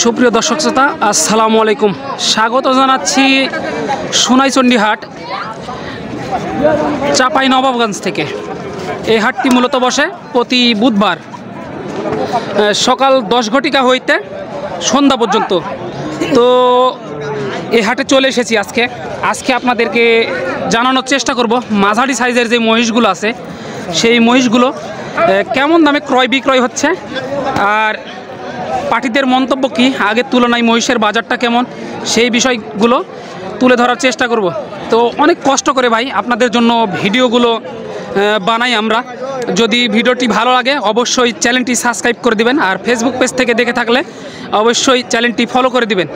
সুপ্রিয় দর্শক শ্রোতা, আসসালামু আলাইকুম। স্বাগত জানাচ্ছি সোনাইচন্ডী হাট, চাঁপাইনবাবগঞ্জ থেকে। এই হাটটি মূলত বসে প্রতি বুধবার সকাল 10 ঘটিকা হইতে সন্ধ্যা পর্যন্ত। তো এই হাটে চলে এসেছি আজকে আপনাদেরকে জানানোর চেষ্টা করব মাঝারি সাইজের যে মহিষগুলো আছে সেই মহিষগুলো কেমন দামে ক্রয় বিক্রয় হচ্ছে, আর পার্টিদের মন্তব্য কি, আগের তুলনায় মহিষের বাজারটা কেমন, সেই বিষয়গুলো তুলে ধরার চেষ্টা করব। তো অনেক কষ্ট করে ভাই আপনাদের জন্য ভিডিওগুলো বানাই আমরা। যদি ভিডিওটি ভালো লাগে অবশ্যই চ্যানেলটি সাবস্ক্রাইব করে দিবেন, আর ফেসবুক পেজ থেকে দেখে থাকলে অবশ্যই চ্যানেলটি ফলো করে দিবেন।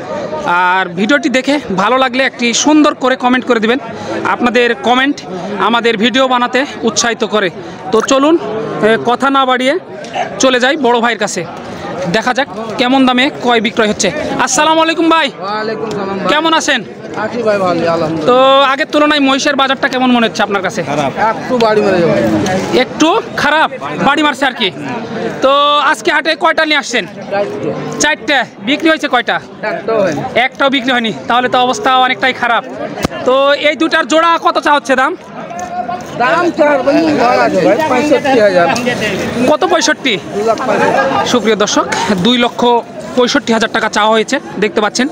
আর ভিডিওটি দেখে ভালো লাগলে একটি সুন্দর করে কমেন্ট করে দিবেন। আপনাদের কমেন্ট আমাদের ভিডিও বানাতে উৎসাহিত করে। তো চলুন কথা না বাড়িয়ে চলে যাই বড় ভাইয়ের কাছে, দেখা যাক কেমন দামে ক্রয় বিক্রয় হচ্ছে। আসসালামু আলাইকুম ভাই। ওয়ালাইকুম সালাম ভাই। কেমন আছেন? আছি ভাই, ভালো আলহামদুলিল্লাহ। তো আগের তুলনায় মহিষের বাজারটা কেমন মনে হচ্ছে আপনার কাছে? একটু বাড়ি মেরে যাবে, একটু খারাপ, বাড়ি মারছে আর কি। তো আজকে হাটে কয়টা নিয়ে আসছেন? 4টে। বিক্রি হয়েছে কয়টা? একটাও বিক্রি হয়নি, তাহলে তো অবস্থা অনেকটাই খারাপ। তো এই দুটার জোড়া কত চা হচ্ছে দাম? দাম ভাই 65,000। কত? 65। সুপ্রিয় দর্শক, 2,65,000 টাকা চাওয়া হয়েছে। দেখতে পাচ্ছেন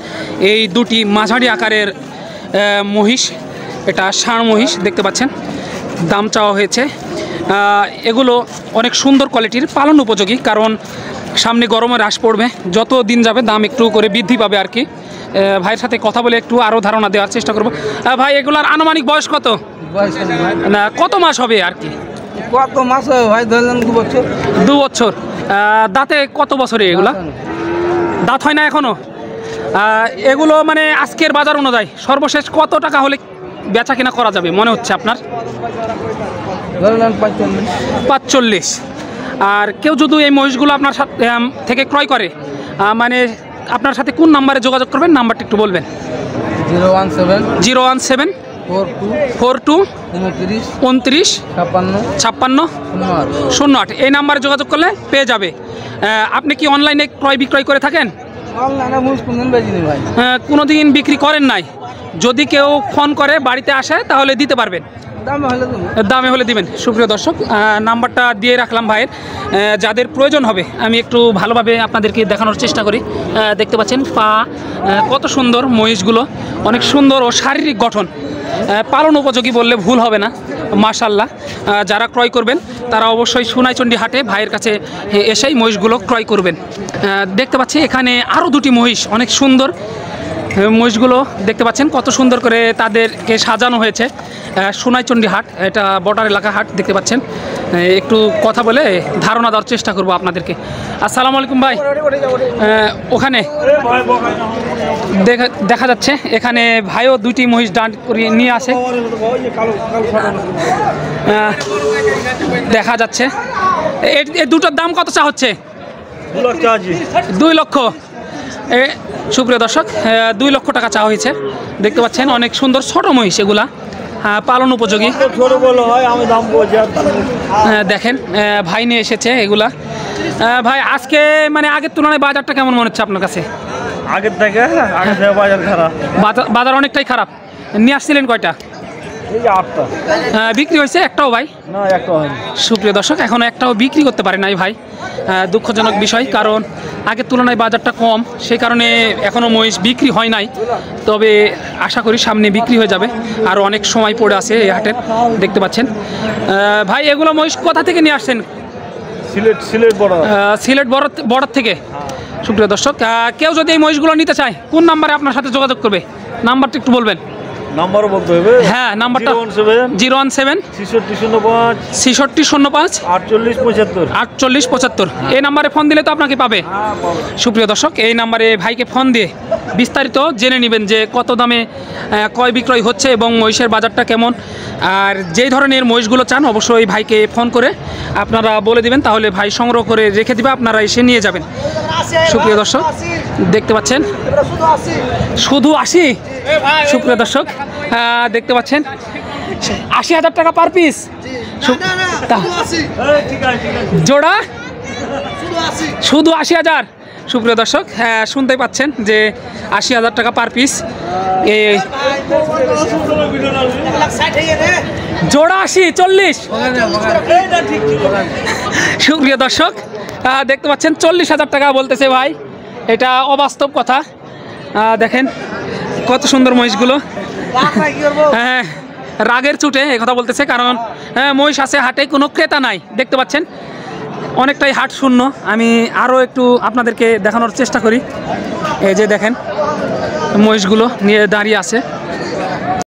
এই দুটি মাঝারি আকারের মহিষ, এটা ষাঁড় মহিষ দেখতে পাচ্ছেন, দাম চাওয়া হয়েছে। এগুলো অনেক সুন্দর কোয়ালিটির, পালন উপযোগী, কারণ সামনে গরমে হ্রাস পড়বে, যত দিন যাবে দাম একটু করে বৃদ্ধি পাবে আর কি। ভাইয়ের সাথে কথা বলে একটু আরও ধারণা দেওয়ার চেষ্টা করব। ভাই এগুলার আনুমানিক বয়স কত, না কত মাস হবে আর কি? কত মাস হবে ভাই? ধরলেন 2 বছর। 2 বছর। দাঁতে কত বছরে এগুলা? দাঁত হয় না এখনো? এগুলো মানে আজকের বাজার অনুযায়ী সর্বশেষ কত টাকা হলে বেচা কেনা করা যাবে মনে হচ্ছে আপনার? ধরলেন 45। আর কেউ যদি এই মহিষগুলো আপনার থেকে ক্রয় করে, মানে আপনার সাথে কোন নাম্বারে যোগাযোগ করবেন, নাম্বারটা একটু বলবেন। 017 42 29 56 08। এই নাম্বারে যোগাযোগ করলে পেয়ে যাবে। আপনি কি অনলাইনে ক্রয় বিক্রয় করে থাকেন? কোনো দিন বিক্রি করেন নাই? যদি কেউ ফোন করে বাড়িতে আসে তাহলে দিতে পারবেন, দামে হলে দিবেন। সুপ্রিয় দর্শক, নাম্বারটা দিয়ে রাখলাম ভাইয়ের, যাদের প্রয়োজন হবে আমি একটু ভালোভাবে আপনাদেরকে দেখানোর চেষ্টা করি। দেখতে পাচ্ছেন পা কত সুন্দর, মহিষগুলো অনেক সুন্দর ও শারীরিক গঠন, পালন উপযোগী বললে ভুল হবে না। মাশাআল্লাহ, যারা ক্রয় করবেন তারা অবশ্যই সোনাইচন্ডী হাটে ভাইয়ের কাছে এসেই মহিষগুলো ক্রয় করবেন। দেখতে পাচ্ছি এখানে আরও দুটি মহিষ, অনেক সুন্দর মহিষগুলো দেখতে পাচ্ছেন কত সুন্দর করে তাদেরকে সাজানো হয়েছে। সোনাইচন্ডী হাট, এটা বর্ডার এলাকা হাট দেখতে পাচ্ছেন। একটু কথা বলে ধারণা দেওয়ার চেষ্টা করব আপনাদেরকে। আসসালামু আলাইকুম ভাই। ওখানে দেখা যাচ্ছে এখানে ভাইও দুটি মহিষ দাঁড় করিয়ে নিয়ে আসে, দেখা যাচ্ছে। এই দুটোর দাম কত চা হচ্ছে? 2 লক্ষ। সুপ্রিয় দর্শক, 2 লক্ষ টাকা চাওয়া হয়েছে। দেখতে পাচ্ছেন অনেক সুন্দর ছোট মহিষ, এগুলা পালন উপযোগী। দেখেন ভাই নিয়ে এসেছে এগুলা। ভাই আজকে মানে আগের তুলনায় বাজারটা কেমন মনে হচ্ছে আপনার কাছে? আগের থেকে বাজার খারাপ, বাজার অনেকটাই খারাপ। নিয়ে আসছিলেন কয়টা? 8টা। বিক্রি হয়েছে একটাও ভাই? না, একটাও হয়নি। সুপ্রিয় দর্শক, এখনও একটাও বিক্রি করতে পারে নাই ভাই, দুঃখজনক বিষয়, কারণ আগের তুলনায় বাজারটা কম, সেই কারণে এখনও মহিষ বিক্রি হয় নাই। তবে আশা করি সামনে বিক্রি হয়ে যাবে, আর অনেক সময় পড়ে আছে এই হাটের। দেখতে পাচ্ছেন ভাই এগুলো মহিষ কোথা থেকে নিয়ে আসছেন? সিলেট বর্ডার থেকে। সুপ্রিয় দর্শক, কেউ যদি এই মহিষগুলো নিতে চায় কোন নাম্বারে আপনার সাথে যোগাযোগ করবে, নাম্বারটা একটু বলবেন। নাম্বারও বলতে হবে? হ্যাঁ, নাম্বারটা 017 6605 6605 4875 4875। এই নাম্বারে ফোন দিলে তো আপনাকে পাবে। সুপ্রিয় দর্শক, এই নাম্বারে ভাইকে ফোন দিয়ে বিস্তারিত জেনে নেবেন যে কত দামে ক্রয় বিক্রয় হচ্ছে এবং মহিষের বাজারটা কেমন। আর যেই ধরনের মহিষগুলো চান অবশ্যই ভাইকে ফোন করে আপনারা বলে দিবেন, তাহলে ভাই সংগ্রহ করে রেখে দিবে, আপনারা এসে নিয়ে যাবেন। সুপ্রিয় দর্শক, দেখতে পাচ্ছেন শুধু 80। সুপ্রিয় দর্শক, দেখতে পাচ্ছেন 80,000 টাকা পার পিস জোড়া, শুধু 80,000। সুপ্রিয় দর্শক, হ্যাঁ শুনতেই পাচ্ছেন যে ৮০,০০০ টাকা পার পিস। এই জোড়া ৮০, ৪০। সুপ্রিয় দর্শক, দেখতে পাচ্ছেন ৪০,০০০ টাকা বলতেছে ভাই। এটা অবাস্তব কথা। দেখেন কত সুন্দর মহিষগুলো। হ্যাঁ, রাগের চুটে এই কথা বলতেছে, কারণ মহিষ আছে হাটে, কোনো ক্রেতা নাই। দেখতে পাচ্ছেন অনেকটাই হাট শূন্য। আমি আরও একটু আপনাদেরকে দেখানোর চেষ্টা করি। এই যে দেখেন মহিষগুলো নিয়ে দাঁড়িয়ে আছে।